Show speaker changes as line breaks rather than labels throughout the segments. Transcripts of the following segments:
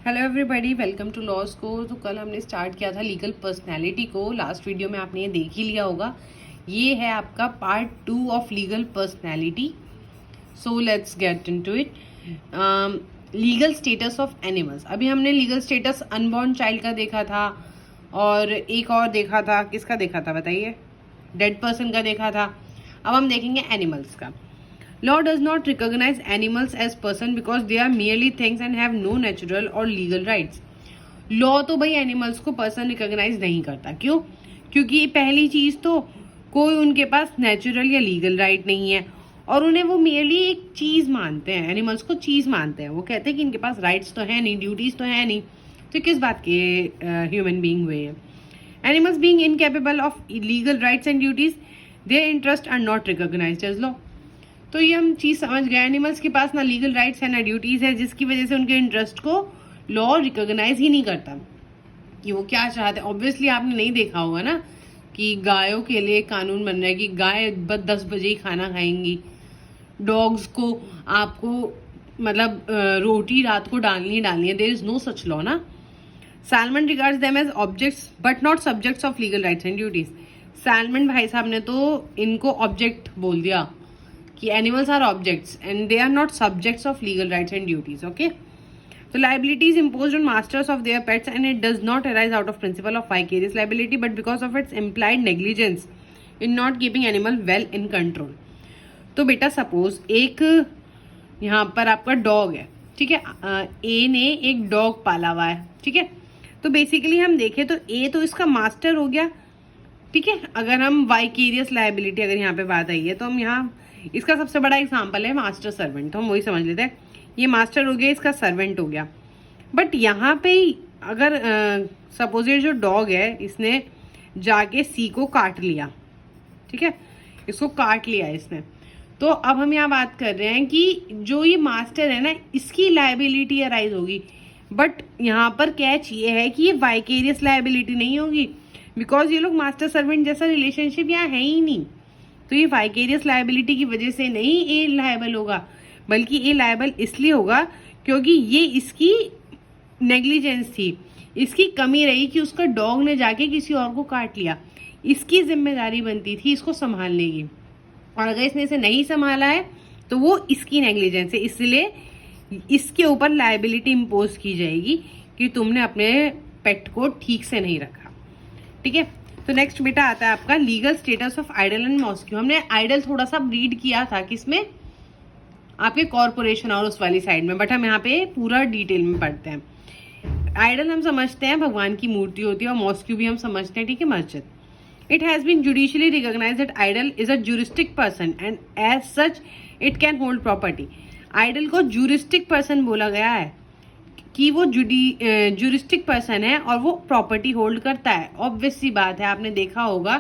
Hello everybody, welcome to law school. तो कल हमने स्टार्ट किया था लीगल पर्सनैलिटी को। लास्ट वीडियो में आपने ये देख ही लिया होगा। ये है आपका part 2 of legal personality. So let's get into it. Legal status of animals. अभी हमने लीगल स्टेटस अनबॉर्न चाइल्ड का देखा था और एक और देखा था। किसका देखा था बताइए? डेड पर्सन का देखा था। अब हम देखेंगे एनिमल्स का। Law does not recognize animals as person because they are merely things and have no natural or legal rights. Law तो भाई एनिमल्स को पर्सन रिकॉग्नाइज नहीं करता। क्यों? क्योंकि पहली चीज तो कोई उनके पास नेचुरल या लीगल राइट नहीं है और उन्हें वो मेरली एक चीज मानते हैं। एनिमल्स को चीज मानते हैं। वो कहते हैं कि इनके पास राइट्स तो है नहीं, ड्यूटीज तो है नहीं, तो किस बात के ह्यूमन बीइंग हुए हैं। Animals being incapable of legal rights and duties, their interest are not recognised as law. तो ये हम चीज समझ गए। एनिमल्स के पास ना लीगल राइट्स है ना ड्यूटीज है, जिसकी वजह से उनके इंटरेस्ट को लॉ रिकॉग्नाइज ही नहीं करता कि वो क्या चाहते हैं। ऑब्वियसली आपने नहीं देखा होगा ना कि गायों के लिए कानून बन रहा है कि गाय 10 बजे ही खाना खाएंगी। डॉग्स को आपको मतलब रोटी रात को डालनी है। There is no such law ना। Salmond regards them as objects but not subjects of legal rights and duties. Salmond भाई साहब ने तो इनको ऑब्जेक्ट बोल दिया कि animals are objects and they are not subjects of legal rights and duties. Okay, तो liability is imposed on masters of their pets and it does not arise out of principle of vicarious liability but because of its implied negligence in not keeping animal well in control. तो बेटा suppose एक यहाँ पर आपका dog है, ठीक है। ए ने एक डॉग पाला हुआ है, ठीक है। तो बेसिकली हम देखें तो ए तो इसका मास्टर हो गया, ठीक है। अगर हम वाइकेरियस लाइबिलिटी अगर यहाँ पे बात आई है तो हम यहाँ इसका सबसे बड़ा एग्जाम्पल है मास्टर सर्वेंट, तो हम वही समझ लेते हैं। ये मास्टर हो गया, इसका सर्वेंट हो गया। बट यहाँ पे अगर सपोज ये जो डॉग है इसने जाके सी को काट लिया, ठीक है, इसको काट लिया इसने। तो अब हम यहाँ बात कर रहे हैं कि जो ये मास्टर है ना, इसकी लाइबिलिटी अराइज होगी। बट यहाँ पर कैच ये है कि ये वाइकेरियस लाइबिलिटी नहीं होगी बिकॉज ये लोग मास्टर सर्वेंट जैसा रिलेशनशिप यहाँ है ही नहीं। तो ये वाइकेरियस लाइबिलिटी की वजह से नहीं ए लायबल होगा, बल्कि ए लायबल इसलिए होगा क्योंकि ये इसकी नेग्लिजेंस थी, इसकी कमी रही कि उसका डॉग ने जाके किसी और को काट लिया। इसकी जिम्मेदारी बनती थी इसको संभालने की, और अगर इसने इसे नहीं संभाला है तो वो इसकी नेग्लिजेंस है, इसलिए इसके ऊपर लायबिलिटी इम्पोज की जाएगी कि तुमने अपने पेट को ठीक से नहीं रखा, ठीक है। तो नेक्स्ट बेटा आता है आपका legal status of idol and mosque. हमने आइडल थोड़ा सा रीड किया था किसमें, आपके कॉर्पोरेशन और उस वाली साइड में, बट हम यहाँ पे पूरा डिटेल में पढ़ते हैं। आइडल हम समझते हैं भगवान की मूर्ति होती है और मॉस्क्यू भी हम समझते हैं, ठीक है, मस्जिद। It has been judicially recognised that idol is a juristic person and as such it can hold property. Idol को ज्यूरिस्टिक पर्सन बोला गया है कि वो ज्यूरिस्टिक पर्सन है और वो प्रॉपर्टी होल्ड करता है। ऑब्वियस सी बात है, आपने देखा होगा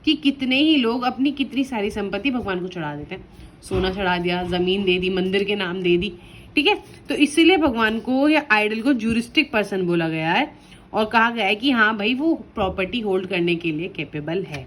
कि कितने ही लोग अपनी कितनी सारी संपत्ति भगवान को चढ़ा देते हैं। सोना चढ़ा दिया, जमीन दे दी, मंदिर के नाम दे दी, ठीक है। तो इसीलिए भगवान को या आइडल को ज्यूरिस्टिक पर्सन बोला गया है और कहा गया है कि हाँ भाई वो प्रॉपर्टी होल्ड करने के लिए कैपेबल है।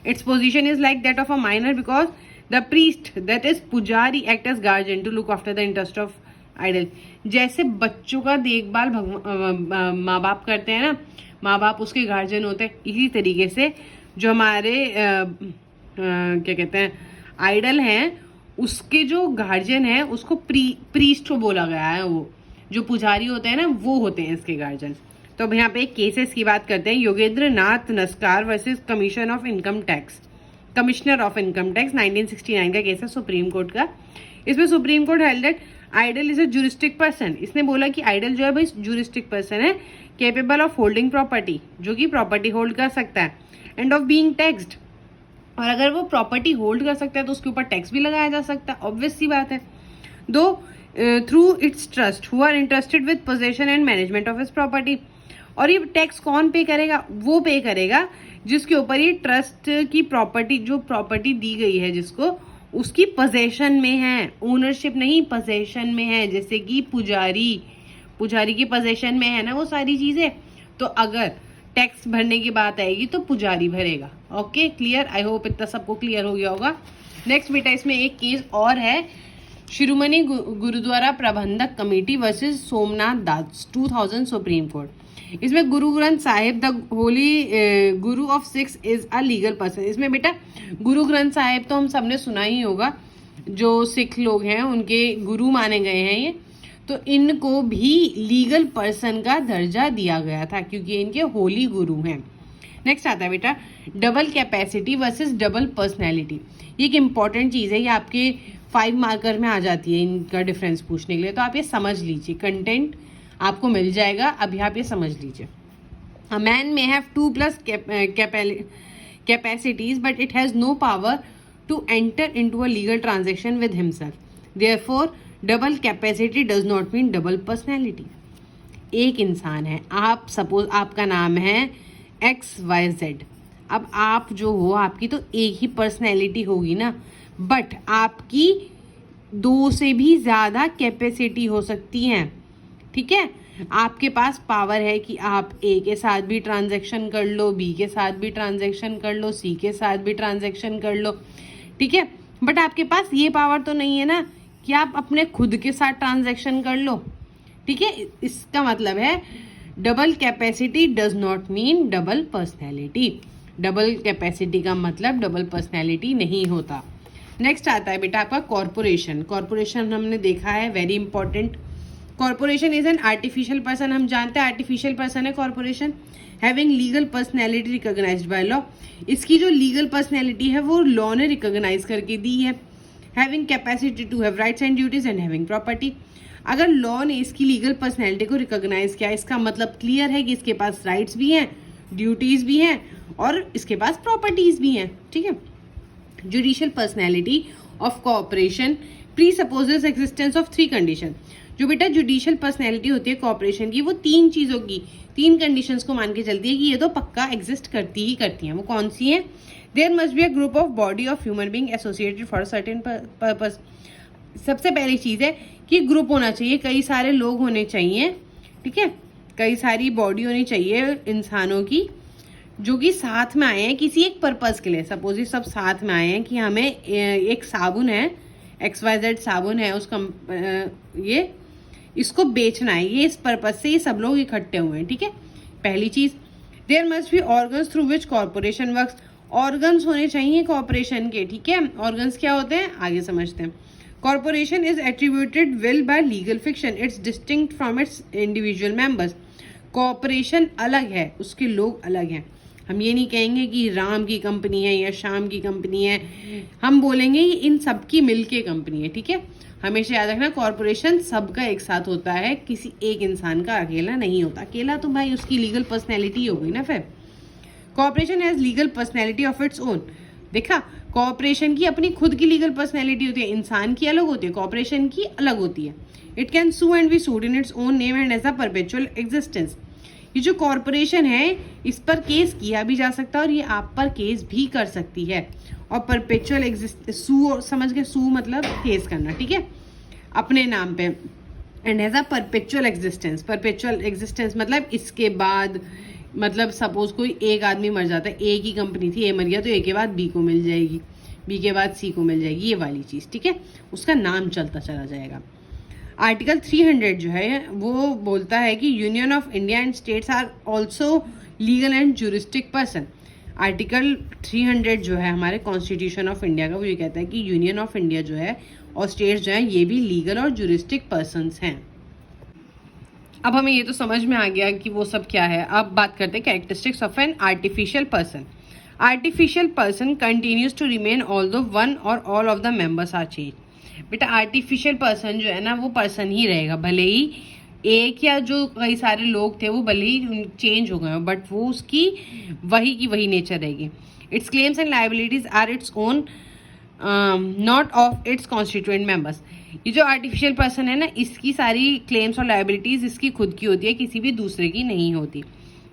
Its position is like that of a minor because the priest that is pujari act as guardian to look after the interest of idol. जैसे बच्चों का देखभाल माँ बाप करते हैं ना, माँ बाप उसके गार्जियन होते हैं, इसी तरीके से जो हमारे क्या कहते हैं आइडल हैं उसके जो गार्जियन है उसको प्रीस्ट को बोला गया है। वो जो पुजारी होते हैं ना वो होते हैं इसके गार्जियन। तो अब यहाँ पे केसेस की बात करते हैं। Yogendra Nath Naskar versus commission of income tax, commissioner of income tax, 1969 का केस है सुप्रीम कोर्ट का। इसमें supreme court held that idol is a juristic person. इसने बोला कि आइडल जो है भाई ज्यूरिस्टिक पर्सन है, केपेबल ऑफ होल्डिंग प्रॉपर्टी, जो कि प्रॉपर्टी होल्ड कर सकता है, एंड ऑफ बीइंग टैक्स्ड। और अगर वो प्रॉपर्टी होल्ड कर सकता है तो उसके ऊपर टैक्स भी लगाया जा सकता है, ऑब्वियस सी बात है। दो through its trust who are interested with possession and management of its property. और ये टैक्स कौन पे करेगा? वो पे करेगा जिसके ऊपर ये ट्रस्ट की प्रॉपर्टी, जो प्रॉपर्टी दी गई है जिसको, उसकी पोजेशन में है, ओनरशिप नहीं पोजेशन में है। जैसे कि पुजारी की पोजेशन में है ना वो सारी चीजें, तो अगर टैक्स भरने की बात आएगी तो पुजारी भरेगा। Okay, clear? आई होप इतना सबको क्लियर हो गया होगा। नेक्स्ट बेटा इसमें एक केस और है शिरोमणि गुरुद्वारा प्रबंधक कमेटी वर्सेस सोमनाथ दास 2000 सुप्रीम कोर्ट। इसमें Guru Granth Sahib the Holi Guru of six is a legal person. इसमें बेटा गुरु ग्रंथ साहिब तो हम सबने सुना ही होगा, जो सिख लोग हैं उनके गुरु माने गए हैं ये, तो इनको भी लीगल पर्सन का दर्जा दिया गया था क्योंकि इनके होली गुरु हैं। नेक्स्ट आता है बेटा double capacity versus double personality. ये एक इंपॉर्टेंट चीज़ है, ये आपके 5 मार्कर में आ जाती है इनका डिफरेंस पूछने के लिए, तो आप ये समझ लीजिए, कंटेंट आपको मिल जाएगा, अभी आप ये समझ लीजिए। A man may have 2+ capacities but it has no power to enter into a legal transaction with himself. Therefore double capacity does not mean double personality. एक इंसान है, आप सपोज आपका नाम है XYZ, अब आप जो हो आपकी तो एक ही पर्सनैलिटी होगी ना, बट आपकी 2 से भी ज़्यादा कैपेसिटी हो सकती हैं, ठीक है। आपके पास पावर है कि आप A के साथ भी ट्रांजैक्शन कर लो, B के साथ भी ट्रांजैक्शन कर लो, C के साथ भी ट्रांजैक्शन कर लो, ठीक है, बट आपके पास ये पावर तो नहीं है ना कि आप अपने खुद के साथ ट्रांजैक्शन कर लो, ठीक है। इसका मतलब है double capacity does not mean double personality. Double capacity का मतलब डबल पर्सनैलिटी नहीं होता। नेक्स्ट आता है बेटा आपका कॉर्पोरेशन। कॉर्पोरेशन हमने देखा है, very important. Corporation is an artificial person, हम जानते हैं आर्टिफिशियल पर्सन है corporation, having legal personality recognised by law. इसकी जो लीगल पर्सनैलिटी है वो लॉ ने रिकॉग्नाइज करके दी है। Having capacity to have rights and duties and having property. अगर लॉ ने इसकी लीगल पर्सनैलिटी को रिकॉग्नाइज किया, इसका मतलब क्लियर है कि इसके पास राइट्स भी हैं, ड्यूटीज भी हैं और इसके पास प्रॉपर्टीज भी हैं, ठीक है। Judicial personality of corporation presupposes existence of 3 condition. जो बेटा जुडिशियल पर्सनैलिटी होती है कॉर्पोरेशन की, वो 3 चीज़ों की 3 कंडीशंस को मान के चलती है कि ये तो पक्का एग्जिस्ट करती ही करती हैं। वो कौन सी हैं? There must be a group of body of human being associated for certain purpose. सबसे पहली चीज़ है कि ग्रुप होना चाहिए, कई सारे लोग होने चाहिए, ठीक है, कई सारी बॉडी होनी चाहिए इंसानों की जो कि साथ में आए हैं किसी एक पर्पस के लिए। सपोज ये सब साथ में आए हैं कि हमें एक साबुन है, XYZ साबुन है, ये इसको बेचना है, ये इस पर्पज से ये सब लोग इकट्ठे हुए हैं, ठीक है। पहली चीज, there must be organs through which corporation works. Organs होने चाहिए कॉर्पोरेशन के, ठीक है। ऑर्गन्स क्या होते हैं आगे समझते हैं। Corporation is attributed will buy legal fiction, it's distinct from its individual members. Corporation अलग है, उसके लोग अलग हैं। हम ये नहीं कहेंगे कि राम की कंपनी है या श्याम की कंपनी है, हम बोलेंगे इन सब की मिलके कंपनी है, ठीक है। हमेशा याद रखना कॉर्पोरेशन सबका एक साथ होता है, किसी एक इंसान का अकेला नहीं होता। अकेला तो भाई उसकी लीगल पर्सनैलिटी हो गई ना। फिर corporation has legal personality of its own. देखा, कॉर्पोरेशन की अपनी खुद की लीगल पर्सनैलिटी होती है, इंसान की अलग होती है, कॉर्पोरेशन की अलग होती है। It can sue and be sued in its own name and as a perpetual existence. ये जो कॉर्पोरेशन है इस पर केस किया भी जा सकता है और ये आप पर केस भी कर सकती है। और परपेचुअल सू समझ के, सू मतलब केस करना, ठीक है, अपने नाम पे। And has a perpetual existence. Perpetual existence मतलब इसके बाद, मतलब सपोज कोई एक आदमी मर जाता है, ए की कंपनी थी, ए मर गया तो ए के बाद बी को मिल जाएगी, बी के बाद सी को मिल जाएगी, ये वाली चीज़, ठीक है, उसका नाम चलता चला जाएगा। आर्टिकल 300 जो है वो बोलता है कि union of India and states are also legal and juristic person. Article 300 जो है हमारे कॉन्स्टिट्यूशन ऑफ इंडिया का, वो ये कहता है कि यूनियन ऑफ इंडिया जो है और स्टेट्स जो है ये भी लीगल और ज्यूरिस्टिक पर्सन्स हैं। अब हमें ये तो समझ में आ गया कि वो सब क्या है। अब बात करते हैं characteristics of an artificial person. Artificial person continues to remain although one or all of the members are change. बेटा आर्टिफिशियल पर्सन जो है ना वो पर्सन ही रहेगा, भले ही एक या जो कई सारे लोग थे वो भले ही चेंज हो गए, बट वो उसकी वही की वही नेचर रहेगी। Its claims and liabilities are its own, not of its constituent members. ये जो आर्टिफिशियल पर्सन है ना, इसकी सारी क्लेम्स और लाइबिलिटीज इसकी खुद की होती है, किसी भी दूसरे की नहीं होती।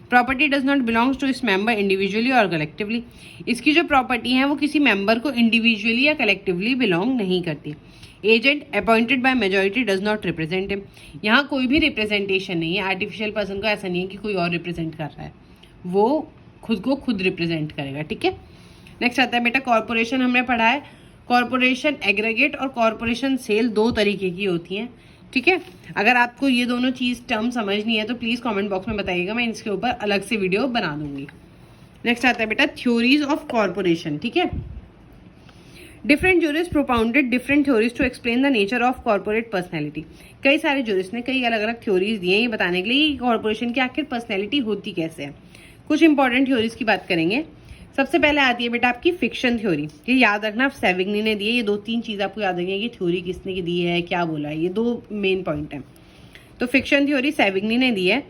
Property does not belongs to its member individually और कलेक्टिवली। इसकी जो प्रॉपर्टी है वो किसी मेंबर को इंडिविजुअली या कलेक्टिवली बिलोंग नहीं करती। Agent appointed by majority does not represent him. यहाँ कोई भी रिप्रेजेंटेशन नहीं है आर्टिफिशियल पर्सन को, ऐसा नहीं है कि कोई और रिप्रेजेंट कर रहा है, वो खुद को खुद रिप्रेजेंट करेगा, ठीक है। नेक्स्ट आता है बेटा कॉर्पोरेशन, हमने पढ़ा है कॉरपोरेशन एग्रीगेट और कॉरपोरेशन सेल दो तरीके की होती हैं, ठीक है। अगर आपको ये दोनों चीज टर्म समझनी है तो प्लीज कमेंट बॉक्स में बताइएगा, मैं इसके ऊपर अलग से वीडियो बना दूंगी। नेक्स्ट आता है बेटा थ्योरीज ऑफ कॉरपोरेशन, ठीक है। Different jurist propounded different theories to explain the nature of corporate personality. कई सारे जूरिस्ट ने कई अलग अलग थ्योरीज दिए हैं ये बताने के लिए कि कॉर्पोरेशन की आखिर पर्सनैलिटी होती कैसे है। कुछ इंपॉर्टेंट थ्योरीज की बात करेंगे। सबसे पहले आती है बेटा आपकी फिक्शन थ्योरी। ये याद रखना सेविग्नी ने दी है। ये 2-3 चीज आपको याद रखनी है कि थ्योरी किसने दी है, क्या बोला है, ये 2 मेन पॉइंट है। तो फिक्शन थ्योरी सेविग्नी ने दी है।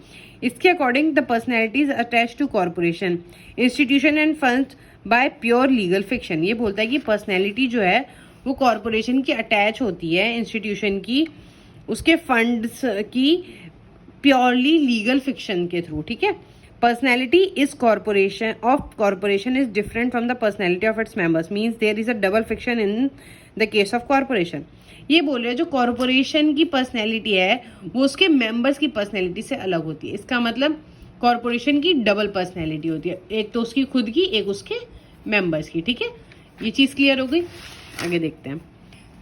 इसके according the personalities attach to corporation institution and funds by pure legal fiction. ये बोलता है कि पर्सनैलिटी जो है वो कॉर्पोरेशन की अटैच होती है इंस्टीट्यूशन की, उसके फंड्स की प्योरली लीगल फिक्शन के थ्रू, ठीक है। Personality is corporation is different from the personality of its members means there is a double fiction in the case of corporation. ये बोल रहे हैं जो कॉर्पोरेशन की पर्सनैलिटी है वो उसके मेंबर्स की पर्सनैलिटी से अलग होती है। इसका मतलब कॉर्पोरेशन की डबल पर्सनैलिटी होती है, एक तो उसकी खुद की, एक उसके मेंबर्स की, ठीक है। ये चीज क्लियर हो गई। आगे देखते हैं।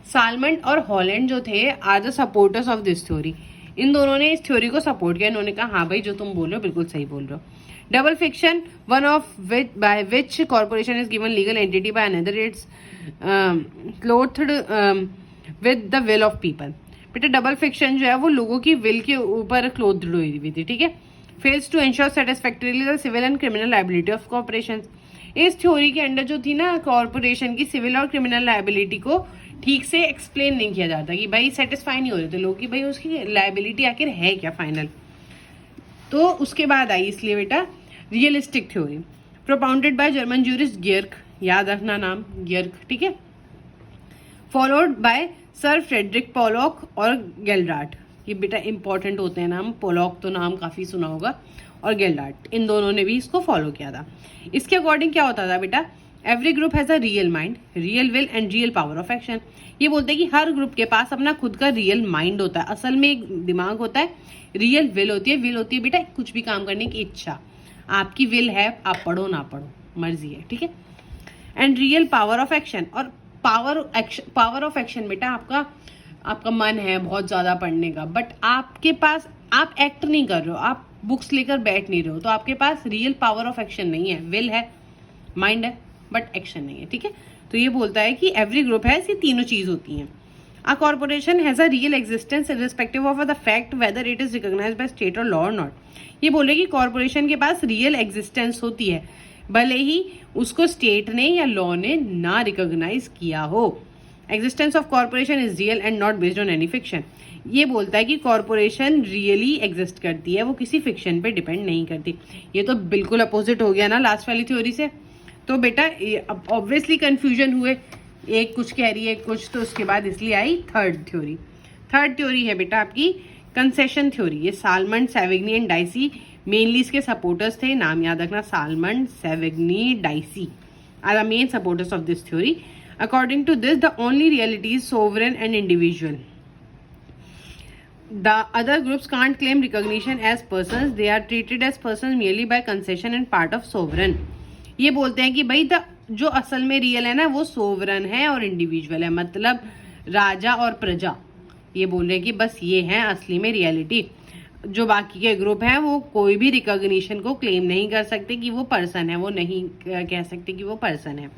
सालमंड और हॉलैंड जो थे are the supporters of this theory. इन दोनों ने इस थ्योरी को सपोर्ट किया। इन्होंने कहा हाँ भाई जो तुम बोल रहे हो बिल्कुल सही बोल रहे हो। Double fiction one of which by which corporation is given legal entity by another it's clothed with the will of people. बेटा डबल फिक्शन जो है वो लोगों की विल के ऊपर क्लोथ्ड हुई थी, ठीक है। Fails to ensure satisfactorily the civil and criminal liability of corporation. इस थ्योरी के अंडर जो थी ना कॉर्पोरेशन की सिविल और क्रिमिनल लायबिलिटी को ठीक से एक्सप्लेन नहीं किया जाता कि भाई सेटिस्फाई नहीं हो रहे थे लोग कि भाई उसकी लायबिलिटी आखिर है क्या फाइनल। तो उसके बाद आई इसलिए बेटा realistic theory propounded by German jurist Gierke. याद रखना नाम गियर्क, ठीक है। Followed by sir Frederick Pollock और गेल्डार्ट। ये बेटा इंपॉर्टेंट होते हैं नाम। पोलॉक तो नाम काफी सुना होगा और गेल्डार्ट, इन दोनों ने भी इसको फॉलो किया था। इसके अकॉर्डिंग क्या होता था बेटा, every group has a real mind, real will and real power of action. ये बोलते हैं कि हर ग्रुप के पास अपना खुद का रियल माइंड होता है, असल में एक दिमाग होता है, रियल विल होती है। विल होती है बेटा कुछ भी काम करने की इच्छा, आपकी विल है, आप पढ़ो ना पढ़ो मर्जी है, ठीक है। And real power of action, और पावर ऑफ एक्शन बेटा आपका मन है बहुत ज्यादा पढ़ने का, बट आपके पास आप एक्ट नहीं कर रहे हो, आप बुक्स लेकर बैठ नहीं रहे हो, तो आपके पास रियल पावर ऑफ एक्शन नहीं है। विल है, माइंड है, बट एक्शन नहीं है, ठीक है। तो ये बोलता है कि एवरी ग्रुप है, ये तीनों चीज होती हैं। A corporation has a real existence irrespective of the fact whether it is recognised by state और लॉ और नॉट। ये बोल रहे कि कॉर्पोरेशन के पास रियल एग्जिस्टेंस होती है भले ही उसको स्टेट ने या लॉ ने ना रिकॉग्नाइज किया हो। Existence of corporation is real and not based on any fiction. ये बोलता है कि कॉर्पोरेशन रियली एग्जिस्ट करती है, वो किसी फिक्शन पे डिपेंड नहीं करती। ये तो बिल्कुल अपोजिट हो गया ना लास्ट वाली थ्योरी से। तो बेटा ऑब्वियसली कंफ्यूजन हुए, एक कुछ कह रही है कुछ, तो उसके बाद इसलिए आई थर्ड थ्योरी। थर्ड थ्योरी है बेटा आपकी कंसेशन थ्योरी। ये Salmond, Savigny and Dicey mainly इसके सपोर्टर्स थे। नाम याद रखना, Salmond, Savigny, Dicey are the main supporters of this theory. According to this the only reality is sovereign and individual. The other groups can't claim recognition as persons, they are treated as persons merely by concession and part of sovereign। ये बोलते हैं कि भाई जो असल में real है ना वो सोवरन है और इंडिविजुअल है, मतलब राजा और प्रजा। ये बोल रहे हैं कि बस ये है असली में रियलिटी। जो बाकी के ग्रुप हैं वो कोई भी रिकॉग्निशन को क्लेम नहीं कर सकते कि वो पर्सन है, वो नहीं कह सकते कि वो पर्सन है।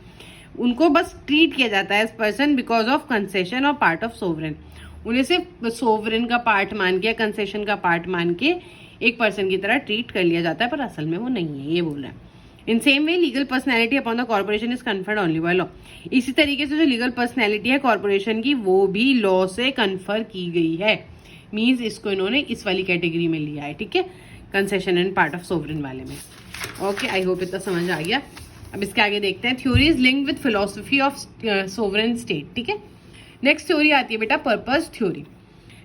उनको बस ट्रीट किया जाता है as person because of concession और पार्ट ऑफ सोवरेन। उन्हें सिर्फ सोवरेन का पार्ट मान के, कंसेशन का पार्ट मान के एक पर्सन की तरह ट्रीट कर लिया जाता है, पर असल में वो नहीं है, ये बोल रहा है। In same way legal personality upon the corporation is conferred only by law. इसी तरीके से जो लीगल पर्सनैलिटी है कॉर्पोरेशन की वो भी लॉ से कन्फर की गई है। मीन्स इसको इन्होंने इस वाली कैटेगरी में लिया है, ठीक है, concession and part of sovereign वाले में। ओके, आई होप इतना समझ आ गया। अब इसके आगे देखते हैं theories linked with philosophy of sovereign state, ठीक है। नेक्स्ट थ्योरी आती है बेटा पर्पस थ्योरी।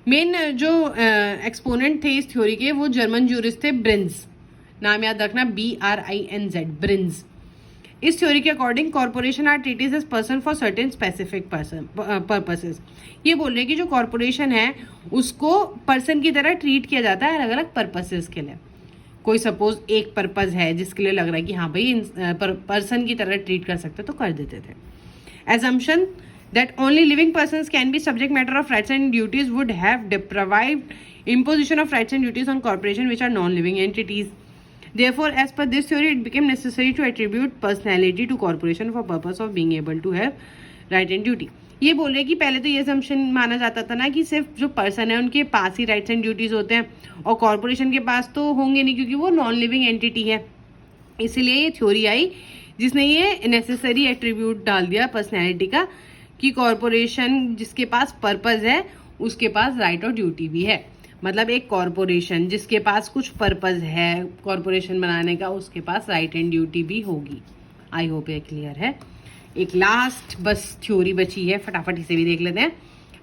मेन जो एक्सपोनेंट थे इस थ्योरी के वो जर्मन जूरिस्ट थे ब्रिन्स। नाम याद रखना, BRINZ, ब्रिन्स। इस थ्योरी के according corporation are treated as person for certain specific purposes. ये बोल रहे हैं कि जो कॉर्पोरेशन है उसको पर्सन की तरह ट्रीट किया जाता है अलग अलग पर्पसेस के लिए। कोई सपोज एक पर्पज है जिसके लिए लग रहा है कि हाँ भाई पर्सन की तरह ट्रीट कर सकते तो कर देते थे। Assumption that only living persons can be subject matter of rights and duties would have deprived imposition of rights and duties on corporation which are non-living entities. Therefore, as per this theory, it became necessary to attribute personality to corporation for purpose of being able to have right and duty. ये बोल रहे कि पहले तो ये assumption माना जाता था ना कि सिर्फ जो पर्सन है उनके पास ही राइट्स एंड ड्यूटीज होते हैं और कॉर्पोरेशन के पास तो होंगे नहीं क्योंकि वो नॉन लिविंग एंटिटी है। इसलिए ये थ्योरी आई जिसने ये नेसेसरी एट्रीब्यूट डाल दिया पर्सनैलिटी का कि कॉर्पोरेशन जिसके पास पर्पज है उसके पास राइट और ड्यूटी भी है। मतलब एक कॉर्पोरेशन जिसके पास कुछ पर्पज है कॉर्पोरेशन बनाने का उसके पास राइट एंड ड्यूटी भी होगी। आई होप ये क्लियर है। एक लास्ट बस थ्योरी बची है, फटाफट इसे भी देख लेते हैं।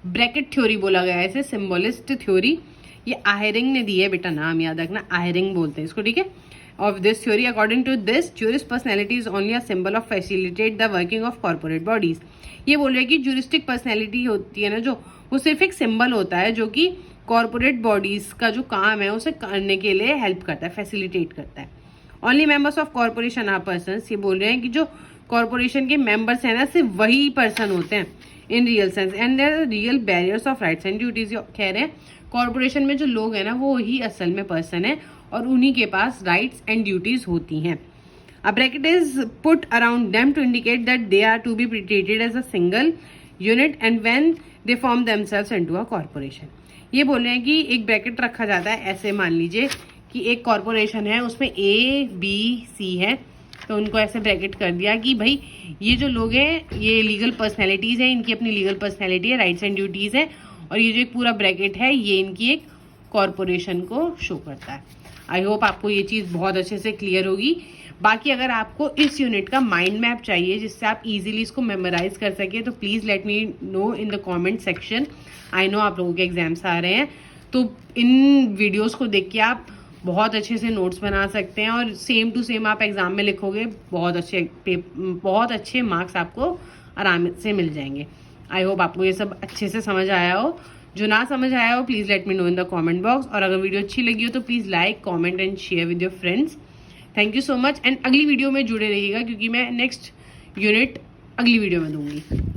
ब्रैकेट थ्योरी बोला गया है इसे, सिंबलिस्ट थ्योरी। ये आहेरिंग ने दी है बेटा, नाम याद रखना, आहेरिंग बोलते हैं इसको, ठीक है। Of this theory, according to this, jurist personality is only a symbol of facilitate the working of corporate bodies. ये बोल रहे हैं कि ज्यूरिस्टिक पर्सनैलिटी होती है ना जो, वो सिर्फ एक सिंबल होता है जो कि कॉर्पोरेट बॉडीज का जो काम है उसे करने के लिए हेल्प करता है, फैसिलिटेट करता है। Only members of corporation are persons. ये बोल रहे हैं कि जो कॉर्पोरेशन के मेंबर्स हैं ना सिर्फ वही पर्सन होते हैं in real sense and there are real barriers of rights and duties. कह रहे हैं कॉर्पोरेशन में जो लोग हैं ना वो ही असल में पर्सन है और उन्हीं के पास राइट्स एंड ड्यूटीज होती हैं। A bracket is put around them to indicate that they are to be treated as a single unit and when they form themselves into a corporation. ये बोल रहे हैं कि एक ब्रैकेट रखा जाता है, ऐसे मान लीजिए कि एक कॉर्पोरेशन है उसमें A, B, C है, तो उनको ऐसे ब्रैकेट कर दिया कि भाई ये जो लोग हैं ये लीगल पर्सनैलिटीज़ हैं, इनकी अपनी लीगल पर्सनैलिटी है, राइट्स एंड ड्यूटीज़ है और ये जो एक पूरा ब्रैकेट है ये इनकी एक कॉर्पोरेशन को शो करता है। आई होप आपको ये चीज़ बहुत अच्छे से क्लियर होगी। बाकी अगर आपको इस यूनिट का माइंड मैप चाहिए जिससे आप इजीली इसको मेमोराइज कर सके तो please let me know in the comment section. I know आप लोगों के एग्जाम्स आ रहे हैं तो इन वीडियोस को देख के आप बहुत अच्छे से नोट्स बना सकते हैं और सेम टू सेम आप एग्जाम में लिखोगे, बहुत अच्छे मार्क्स आपको आराम से मिल जाएंगे। आई होप आपको ये सब अच्छे से समझ आया हो। जो ना समझ आया हो please let me know in the comment box और अगर वीडियो अच्छी लगी हो तो please like, comment and share with your friends. Thank you so much and अगली वीडियो में जुड़े रहिएगा क्योंकि मैं नेक्स्ट यूनिट अगली वीडियो में दूंगी।